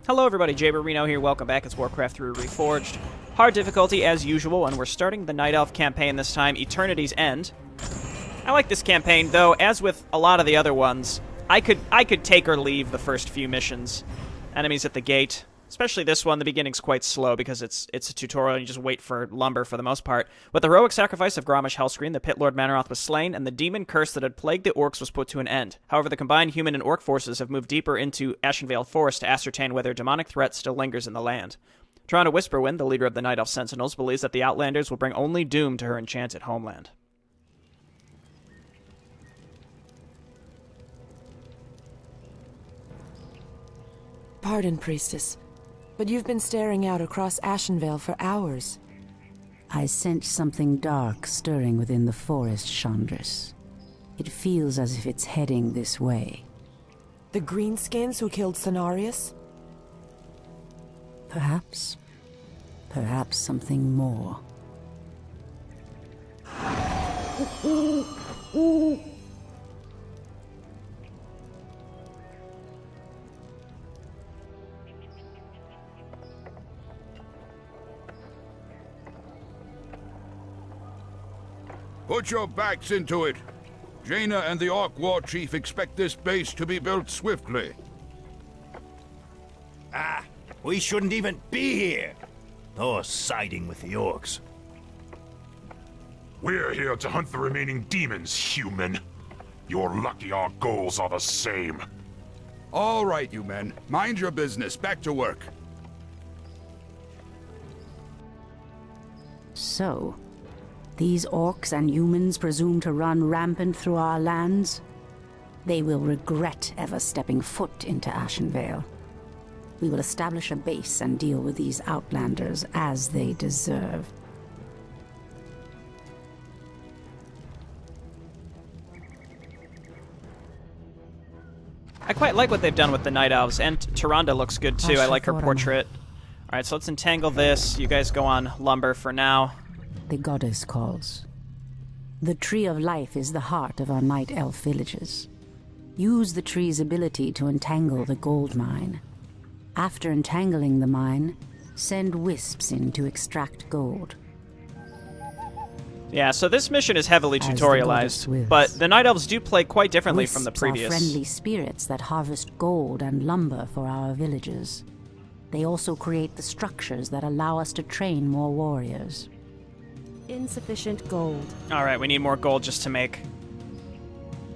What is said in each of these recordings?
Hello everybody, Jayberino here, welcome back. It's Warcraft 3 Reforged. Hard difficulty as usual, and we're starting the Night Elf campaign this time, Eternity's End. I like this campaign, though, as with a lot of the other ones, I could take or leave the first few missions. Enemies at the gate. Especially this one, the beginning's quite slow because it's a tutorial and you just wait for lumber for the most part. With the heroic sacrifice of Grommash Hellscreen, the Pit Lord Manoroth was slain, and the demon curse that had plagued the orcs was put to an end. However, the combined human and orc forces have moved deeper into Ashenvale Forest to ascertain whether demonic threat still lingers in the land. Toronto Whisperwind, the leader of the Night Elf Sentinels, believes that the Outlanders will bring only doom to her enchanted homeland. Pardon, Priestess, but you've been staring out across Ashenvale for hours. I sense something dark stirring within the forest, Chandris. It feels as if it's heading this way. The greenskins who killed Cenarius? Perhaps. Perhaps something more. Put your backs into it. Jaina and the Orc War Chief expect this base to be built swiftly. Ah, we shouldn't even be here. Or siding with the orcs. We're here to hunt the remaining demons, human. You're lucky our goals are the same. All right, you men. Mind your business. Back to work. So, these orcs and humans presume to run rampant through our lands? They will regret ever stepping foot into Ashenvale. We will establish a base and deal with these Outlanders as they deserve. I quite like what they've done with the Night Elves, and Tyrande looks good too. I like her portrait. Alright, so let's entangle this. You guys go on lumber for now. The goddess calls. The Tree of Life is the heart of our Night Elf villages. Use the tree's ability to entangle the gold mine. After entangling the mine, send wisps in to extract gold. Yeah, so this mission is heavily tutorialized, but the Night Elves do play quite differently from the previous. Wisps are friendly spirits that harvest gold and lumber for our villages. They also create the structures that allow us to train more warriors. Insufficient gold. Alright, we need more gold just to make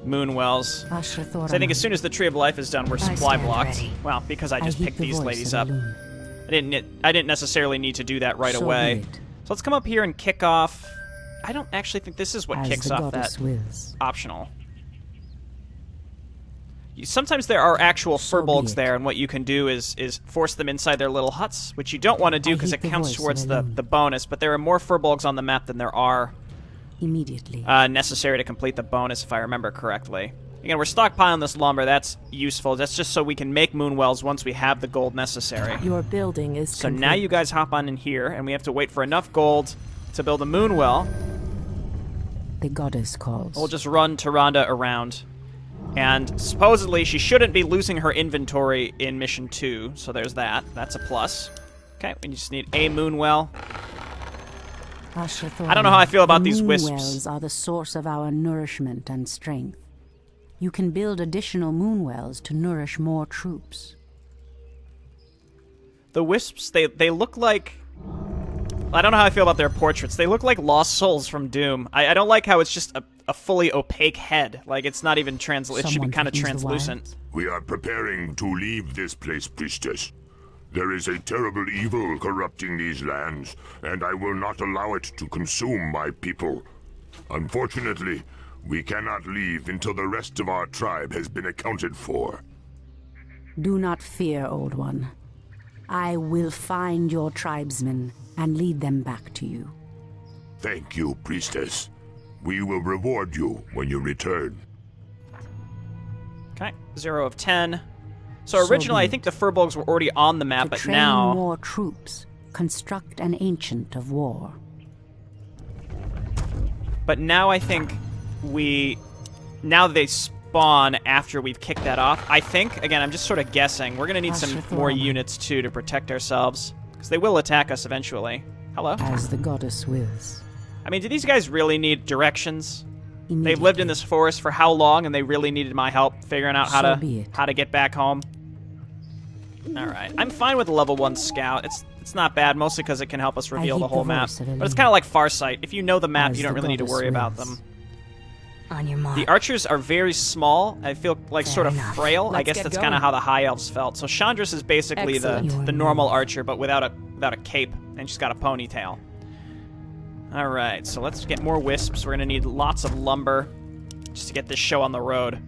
moonwells. So I think as soon as the Tree of Life is done, we're supply blocked. Ready. Well, because I just picked these ladies up. I didn't necessarily need to do that right So away. good. So let's come up here and kick off. I don't actually think this is what As kicks the off that goddess wills. optional. Sometimes there are actual furbolgs there, and what you can do is force them inside their little huts, which you don't want to do because it counts towards the bonus, but there are more furbolgs on the map than there are Immediately. necessary to complete the bonus, if I remember correctly. Again, we're stockpiling this lumber. That's useful. That's just so we can make moonwells once we have the gold necessary. Your building is So complete. now you guys hop on in here, and we have to wait for enough gold to build a moonwell. The goddess calls. We'll just run Tyrande around. And supposedly she shouldn't be losing her inventory in Mission 2, so there's that. That's a plus. Okay, we just need a moonwell. I don't know how I feel about these wisps. Moonwells are the source of our nourishment and strength. You can build additional moonwells to nourish more troops. The wisps, they look like... I don't know how I feel about their portraits. They look like lost souls from Doom. I don't like how it's just a fully opaque head. Like, it's not even it should be kind of translucent. We are preparing to leave this place, Priestess. There is a terrible evil corrupting these lands, and I will not allow it to consume my people. Unfortunately, we cannot leave until the rest of our tribe has been accounted for. Do not fear, Old One. I will find your tribesmen and lead them back to you. Thank you, Priestess. We will reward you when you return. Okay, 0 of 10. So originally, I think the furbolgs were already on the map, To but train now... more troops, construct an ancient of war. But now I think we... Now they spawn after we've kicked that off. I think, again, I'm just sort of guessing. We're going to need some more units, too, to protect ourselves. Because they will attack us eventually. Hello? As the goddess wills. I mean, do these guys really need directions? They've lived in this forest for how long, and they really needed my help figuring out how to get back home? Alright. I'm fine with a level 1 scout. It's not bad, mostly because it can help us reveal the whole map. But it's kind of like Farsight. If you know the map, you don't really need to worry about them. On your mark. The archers are very small. I feel like sort of frail. I guess that's kind of how the high elves felt. So Chandris is basically the normal archer, but without a cape, and she's got a ponytail. All right, so let's get more wisps. We're gonna need lots of lumber just to get this show on the road.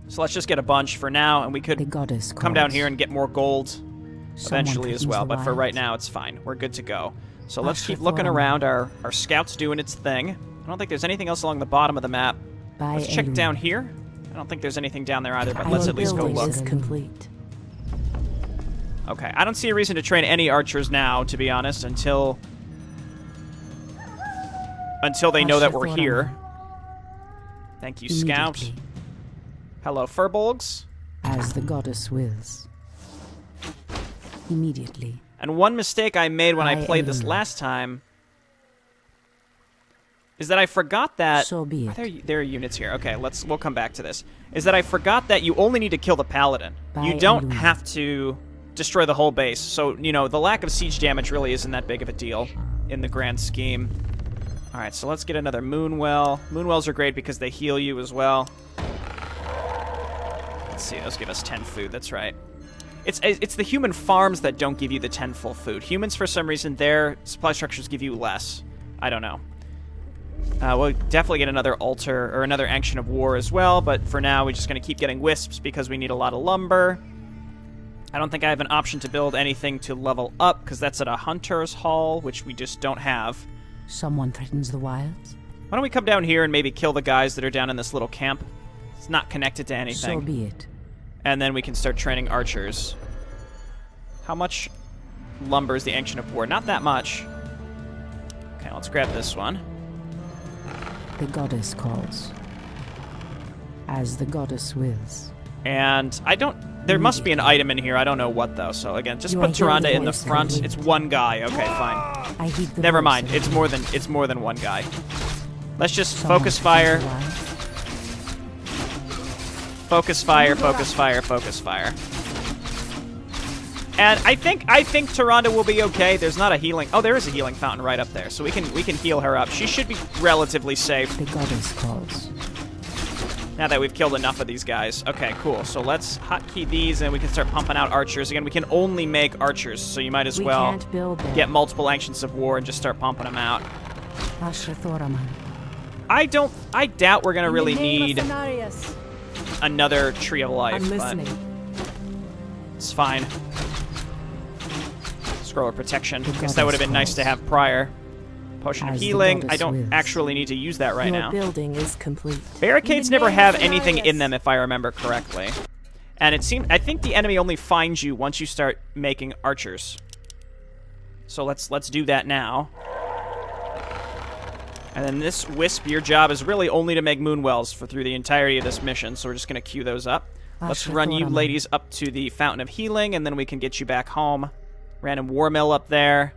So let's just get a bunch for now, and we could come down here and get more gold eventually as well. But for right now, it's fine. We're good to go. So let's keep looking around. Our scout's doing its thing. I don't think there's anything else along the bottom of the map. Let's check down here. I don't think there's anything down there either, but let's at least go look. Complete. Okay, I don't see a reason to train any archers now, to be honest, until they know that we're here. Thank you, Scout. Hello, Furbolgs. As the goddess wills. Immediately. And one mistake I made when I played this last time is that I forgot that... So be it. There are units here. Okay, we'll come back to this. Is that I forgot that you only need to kill the Paladin. You don't have to destroy the whole base. So, you know, the lack of siege damage really isn't that big of a deal in the grand scheme. Alright, so let's get another Moonwell. Moonwells are great because they heal you as well. Let's see, those give us 10 food, that's right. It's the human farms that don't give you the 10 full food. Humans, for some reason, their supply structures give you less. I don't know. We'll definitely get another altar, or another Ancient of War as well, but for now, we're just going to keep getting wisps because we need a lot of lumber. I don't think I have an option to build anything to level up, because that's at a Hunter's Hall, which we just don't have. Someone threatens the wilds. Why don't we come down here and maybe kill the guys that are down in this little camp? It's not connected to anything. So be it. And then we can start training archers. How much lumber is the Ancient of War? Not that much. Okay, let's grab this one. The goddess calls. As the goddess wills. And I don't... There must be an item in here. I don't know what, though. So, again, just put Tyrande in the front. It's one guy. Okay, fine. Never mind. It's more than one guy. Let's just focus fire. Focus fire, focus fire, focus fire. And I think Tyrande will be okay. There's not a healing... Oh, there is a healing fountain right up there. So we can heal her up. She should be relatively safe. The goddess calls. Now that we've killed enough of these guys. Okay, cool. So let's hotkey these, and we can start pumping out archers. Again, we can only make archers, so you might as well get multiple Ancients of War and just start pumping them out. I doubt we're going to really need another Tree of Life, but it's fine. Scroll of Protection. I guess that would have been nice to have prior. Potion of Healing. I don't actually need to use that right now. Building is complete. Barricades never have anything in them, if I remember correctly. And it seems... I think the enemy only finds you once you start making archers. So let's do that now. And then this Wisp, your job is really only to make Moonwells through the entirety of this mission, so we're just going to queue those up. Let's run you ladies up to the Fountain of Healing, and then we can get you back home. Random War Mill up there.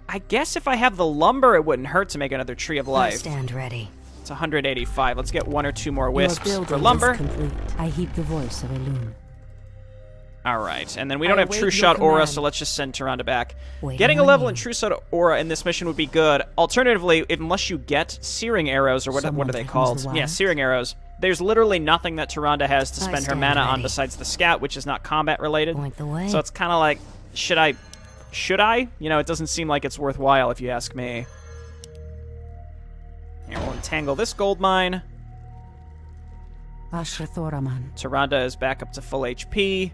I guess if I have the lumber, it wouldn't hurt to make another Tree of Life. Stand ready. It's 185. Let's get 1 or 2 more wisps for lumber. I heed the voice of Elune. All right, and then we don't have True Shot Aura, so let's just send Tyrande back. Getting a level in True Shot Aura in this mission would be good. Alternatively, unless you get Searing Arrows, or what are they called? Yeah, Searing Arrows. There's literally nothing that Tyrande has to spend her mana on besides the Scout, which is not combat related. So it's kind of like, should I? You know, it doesn't seem like it's worthwhile if you ask me. Here, we'll entangle this gold mine. Tyrande is back up to full HP.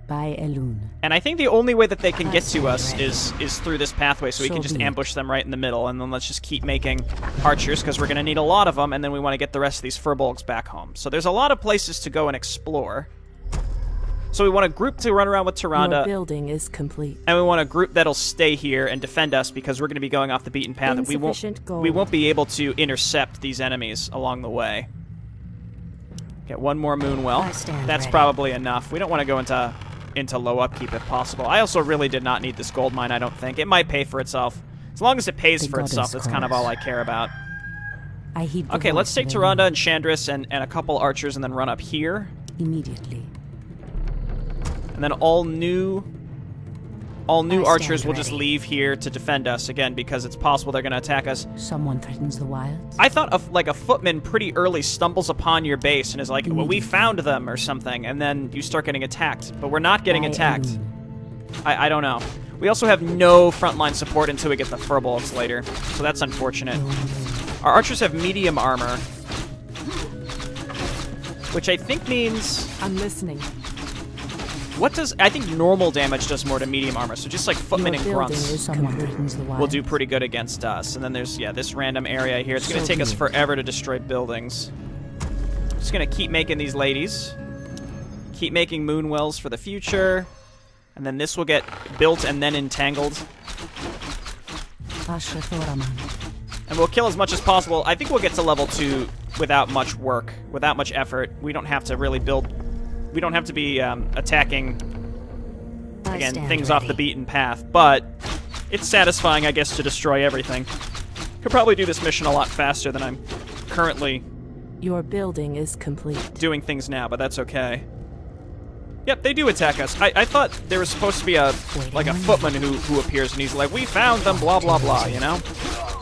By Elune. And I think the only way that they can get to us is through this pathway, so we can just ambush them right in the middle, and then let's just keep making archers, because we're going to need a lot of them, and then we want to get the rest of these Furbolgs back home. So there's a lot of places to go and explore. So we want a group to run around with Tyrande. Your building is complete. And we want a group that'll stay here and defend us, because we're going to be going off the beaten path, and we won't be able to intercept these enemies along the way. Get one more Moonwell. I stand That's ready. probably enough. We don't want to go into low upkeep if possible. I also really did not need this gold mine, I don't think. It might pay for itself. As long as it pays The for itself, goddess that's kind of calls. all I care about. I heed the Okay, let's voice take of Tyrande and Chandris and a couple archers and then run up here. immediately. And then all new I archers stand will just ready. leave here to defend us, again, because it's possible they're going to attack us. Someone threatens the wilds. I thought of like a footman pretty early stumbles upon your base and is like, well, we found them or something, and then you start getting attacked. But we're not getting By attacked. Elune. I don't know. We also have no frontline support until we get the furbolgs later, so that's unfortunate. Our archers have medium armor, which I think means... I'm listening. What does... I think normal damage does more to medium armor, so just like footmen and Your building grunts is Someone complete. threatens the wilds. will do pretty good against us. And then there's, yeah, this random area here. It's going to So take us be it. forever to destroy buildings. Just going to keep making these ladies. Keep making moonwells for the future. And then this will get built and then entangled. Asher Thoraman. And we'll kill as much as possible. I think we'll get to level 2 without much work, without much effort. We don't have to really build... We don't have to be attacking, I again, stand things ready. off the beaten path. But it's satisfying, I guess, to destroy everything. Could probably do this mission a lot faster than I'm currently Your building is complete. doing things now, but that's okay. Yep, they do attack us. I thought there was supposed to be a footman who appears and he's like, we found them, blah, blah, blah, you know?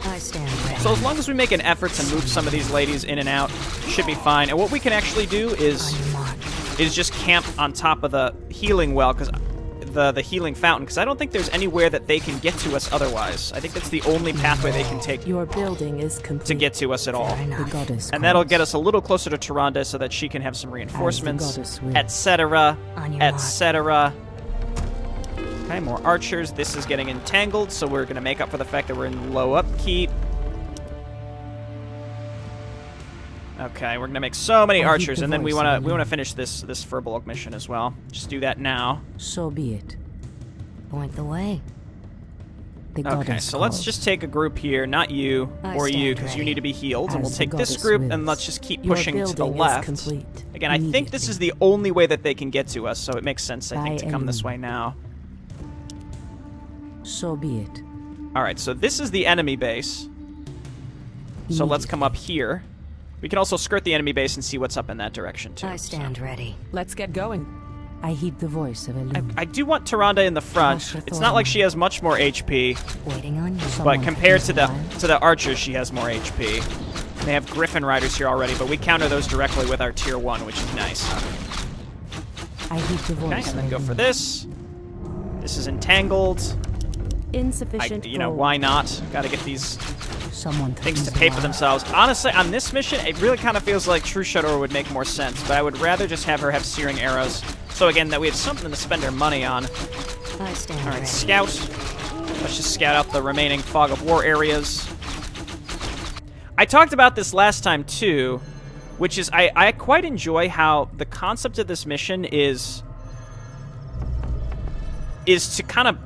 I stand ready. So as long as we make an effort to move some of these ladies in and out, should be fine. And what we can actually do On is your mark. just camp on top of the healing well, because the healing fountain, because I don't think there's anywhere that they can get to us otherwise. I think that's the only pathway they can take Your building is complete. to get to us at all. Fair The enough. goddess And that'll calls. get us a little closer to Tyrande so that she can have some reinforcements, goddess wills. etc., On your mark. etc. Okay, more archers. This is getting entangled, so we're going to make up for the fact that we're in low upkeep. Okay, we're going to make so many I heed archers, the and then we voice want of to Elune. finish this Furbolg mission as well. Just do that now. So be it. Point the way. The Okay, goddess so let's calls. just take a group here, not you I or you, stand because you ready. need to be healed, and As we'll the take this goddess group, wills. and let's just keep Your pushing to the building is left. complete. Again, I think this is the only way that they can get to us, so it makes sense, I think, By to come this Elune. way now. So be it. Alright, so this is the enemy base. So let's come up here. We can also skirt the enemy base and see what's up in that direction, too. I stand ready. Let's get going. I heed the voice of Elune. I do want Tyrande in the front. Asher It's not like she has much more HP, Waiting on you. but Someone compared to threatens the archers, she has more HP. They have Griffin Riders here already, but we counter those directly with our tier 1, which is nice. I heed the voice Okay, of and then go for Elune. this. This is entangled. Insufficient. You know, gold. why not? Gotta get these Someone things to threatens the pay for wilds. themselves. Honestly, on this mission, it really kind of feels like True Shadowr would make more sense, but I would rather just have her have Searing Arrows. So again, that we have something to spend our money on. I stand Alright, ready. scout. Let's just scout out the remaining Fog of War areas. I talked about this last time too, which is I quite enjoy how the concept of this mission is to kind of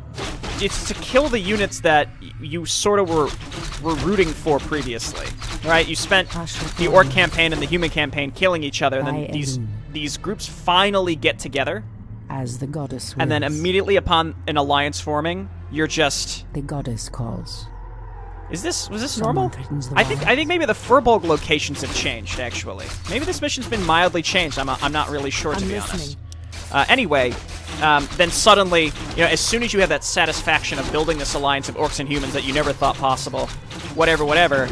it's to kill the units that you sort of were rooting for previously, right? You spent the Orc campaign and the Human campaign killing each other, and By then Elune. these groups finally get together, As the goddess and then wills. immediately upon an alliance forming, you're just The goddess calls. was this Someone normal? threatens the I think wilds. maybe the Furbolg locations have changed actually. Maybe this mission's been mildly changed. I'm not really sure to I'm be listening. honest. Anyway, then suddenly, you know, as soon as you have that satisfaction of building this alliance of orcs and humans that you never thought possible, whatever,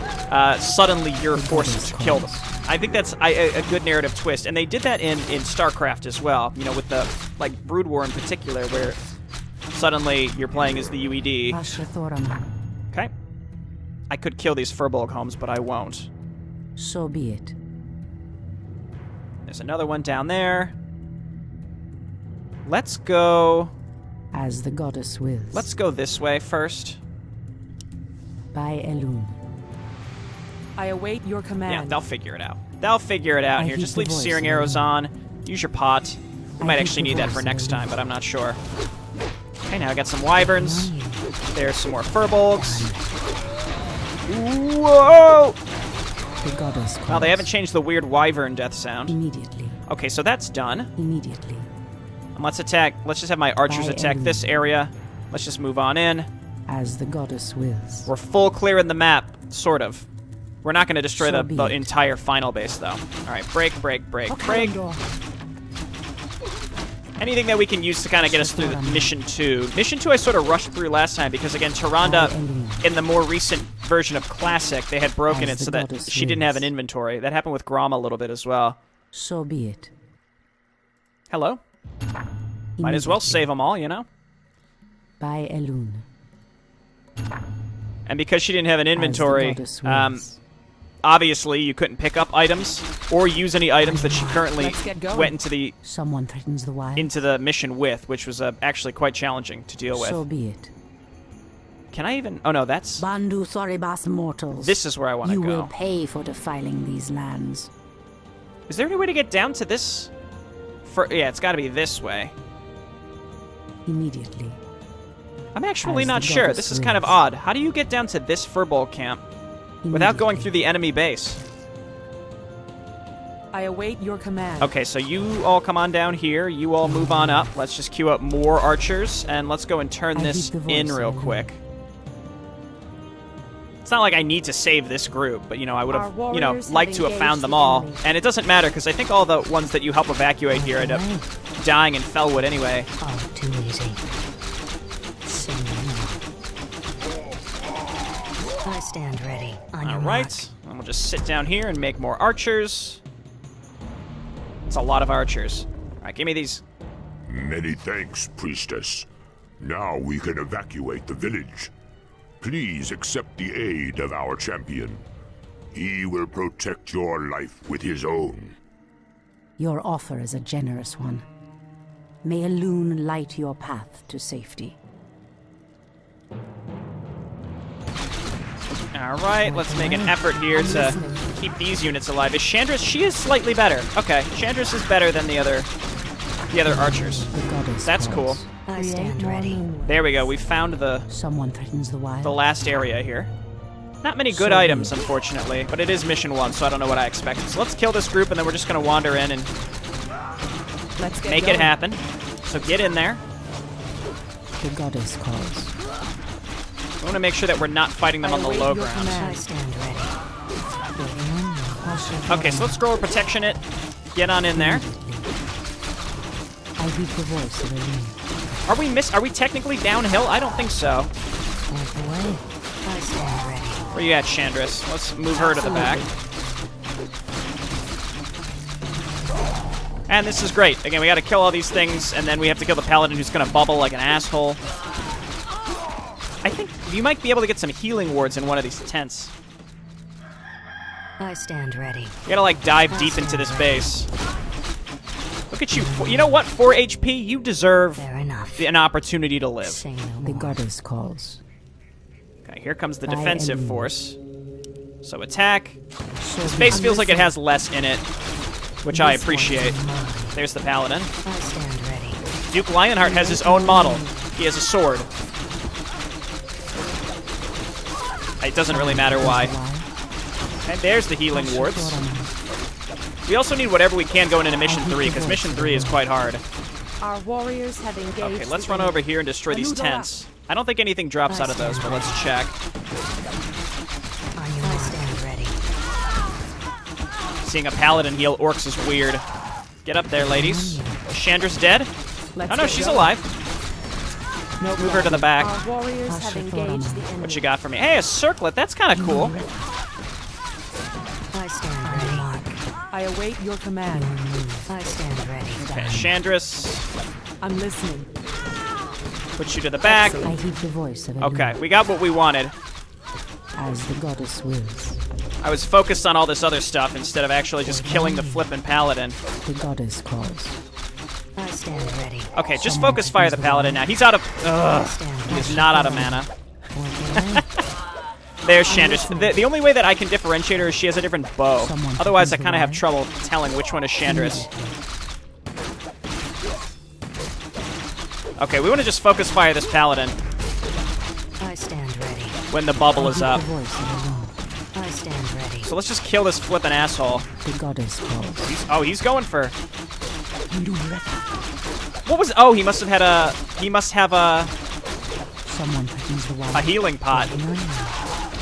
suddenly you're forced to kill them. I think that's a good narrative twist, and they did that in StarCraft as well. You know, with the Brood War in particular, where suddenly you're playing as the UED. Asher Thoraman. Okay. I could kill these Furbolg homes, but I won't. So be it. There's another one down there. Let's go... As the goddess wills. Let's go this way first. By Elune. I await your command. Yeah, they'll figure it out. They'll figure it out I here. heed Just the leave voice Searing of Arrows Elune. on. Use your pot. We I might heed actually the need that voice for of next Elune. time, but I'm not sure. Okay, now I got some Wyverns. On you. There's some more Furbolgs. Whoa! The goddess calls. Well, they haven't changed the weird Wyvern death sound. Immediately. Okay, so that's done. Immediately. And let's attack. Let's just have my archers By attack this area. Let's just move on in. As the goddess wills. We're full clear in the map, sort of. We're not going to destroy So the be it. entire final base, though. All right, break. Anything that we can use to kind of get us through the Mission 2. Mission 2 I sort of rushed through last time because, again, Tyrande, in the more recent version of Classic, they had broken it so that she didn't have an inventory. That happened with Grom a little bit as well. So be it. Hello? Might as well save them all, you know? By Elune. And because she didn't have an As the inventory, goddess wills. obviously you couldn't pick up items or use any items that she currently Let's get going. went into the Someone threatens the wild. mission with, which was actually quite challenging to deal with. So be it. Can I even... Oh, no, that's... Bandu Thoribas mortals. This is where I want to You go. will pay for defiling these lands. Is there any way to get down to this? Yeah, it's got to be this way. Immediately. I'm actually As not the sure. goddess This is kind of wills. odd. How do you get down to this Furbolg camp without going through the enemy base? I await your command. Okay, so you all come on down here. You all move on up. Let's just queue up more archers, and let's go and turn I this heed the in voice real of the quick. It's not like I need to save this group, but, you know, I would have, Our you know, warriors liked have to have found engaged them the all. enemy. And it doesn't matter, because I think all the ones that you help evacuate here end up dying in Felwood anyway. Oh, too easy. Say no more. I stand ready. On your All mark. right, and we'll just sit down here and make more archers. It's a lot of archers. All right, give me these. Many thanks, priestess. Now we can evacuate the village. Please accept the aid of our champion. He will protect your life with his own. Your offer is a generous one. May Elune light your path to safety. All right, let's make an effort here to keep these units alive. Is Chandris? She is slightly better. Okay, Chandris is better than the other archers. The goddess That's cool. calls. I stand ready. There we go. We found the Someone threatens the wild. last area here. Not many good So items, be it. unfortunately, but it is mission 1, so I don't know what I expected. So let's kill this group, and then we're just going to wander in and Let's get make going. it happen. So get in there. The goddess calls. We want to make sure that we're not fighting them on the await low your ground. command. I stand ready. Waiting on you. Okay, so let's scroll protection it. Get on in there. I heed the voice of Elune. Are we technically downhill? I don't think so. Point the way. I stand ready. Where you at, Chandris? Let's move her to the back. And this is great. Again, we got to kill all these things, and then we have to kill the Paladin who's going to bubble like an asshole. I think you might be able to get some healing wards in one of these tents. I stand ready. You gotta, like, dive deep into this base. Look at you. You know what? 4 HP, you deserve Fair enough. an opportunity to live. Say no The more. goddess calls. Okay, here comes the By defensive enemy. force. So attack. So This be base it. feels like it has less in it, which I appreciate. There's the Paladin. I stand ready. Duke Lionheart has his own model. He has a sword. It doesn't really matter why. And there's the healing wards. We also need whatever we can going into Mission 3, because Mission 3 is quite hard. Our warriors have engaged. Okay, let's the run enemy. over here and destroy these tents. I don't think anything drops out of those, but let's check. On your mark. I stand ready. Seeing a Paladin heal orcs is weird. Get up there, ladies. Is Chandra's dead? Let's Oh no, get she's going. alive. Let's move her to the back. Our warriors have engaged the enemy. What you got for me? Hey, a circlet. That's kind of cool. I stand ready. I await your command. I stand ready. Okay, Chandris. I'm listening. Put you to the back. I heed the voice of Elune. Okay, we got what we wanted. As the goddess wills. I was focused on all this other stuff instead of actually just killing the flippin' Paladin. The goddess calls. I stand ready. Okay, just focus fire the Paladin now. He's out of... Ugh. He's not out of mana. Point the way. There's Chandris. The only way that I can differentiate her is she has a different bow. Otherwise, I kind of have trouble telling which one is Chandris. Okay, we want to just focus fire this Paladin I stand ready. when the bubble is up. The voice of Elune. I stand ready. So let's just kill this flippin' asshole. The goddess calls. Oh, he's going for What was... Oh, he must have had a... He must have a... Someone threatens the wall. A healing pot.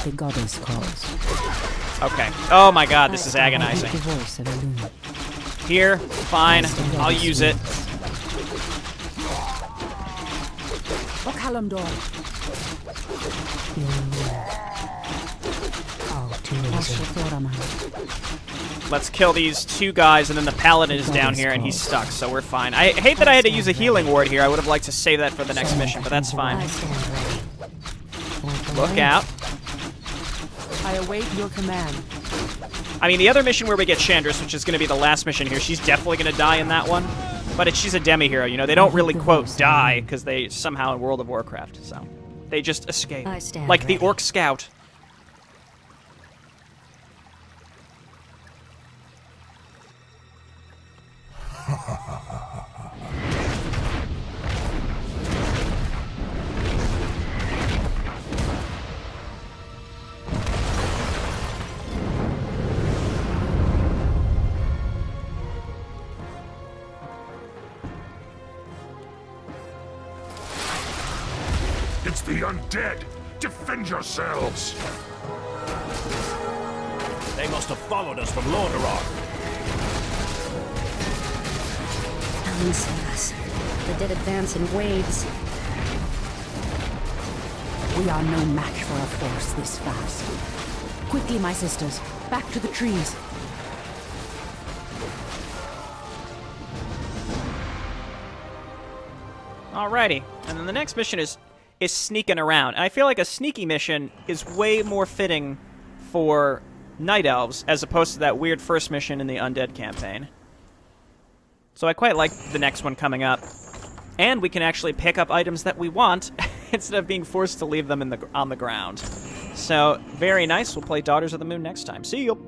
The goddess calls. Okay. Oh my god, this is agonizing. The voice of Illumina. Here, fine. I'll use it. Kalamdor. All too easy. Let's kill these two guys, and then the Paladin is down here, and he's stuck, so we're fine. I hate that I had to use a healing ward here. I would have liked to save that for the next mission, but that's fine. I stand ready. Look out. I await your command. I mean, the other mission where we get Chandris, which is going to be the last mission here, she's definitely going to die in that one. But she's a demi-hero, you know? They don't really, quote, die, because they somehow in World of Warcraft, so... They just escape. I stand like the ready. Orc Scout. It's the undead! Defend yourselves! They must have followed us from Lordaeron. Paladin sent us. The dead advance in waves. We are no match for a force this fast. Quickly, my sisters. Back to the trees. Alrighty. And then the next mission is sneaking around. And I feel like a sneaky mission is way more fitting for Night Elves as opposed to that weird first mission in the Undead campaign. So I quite like the next one coming up. And we can actually pick up items that we want instead of being forced to leave them on the ground. So, very nice. We'll play Daughters of the Moon next time. See you!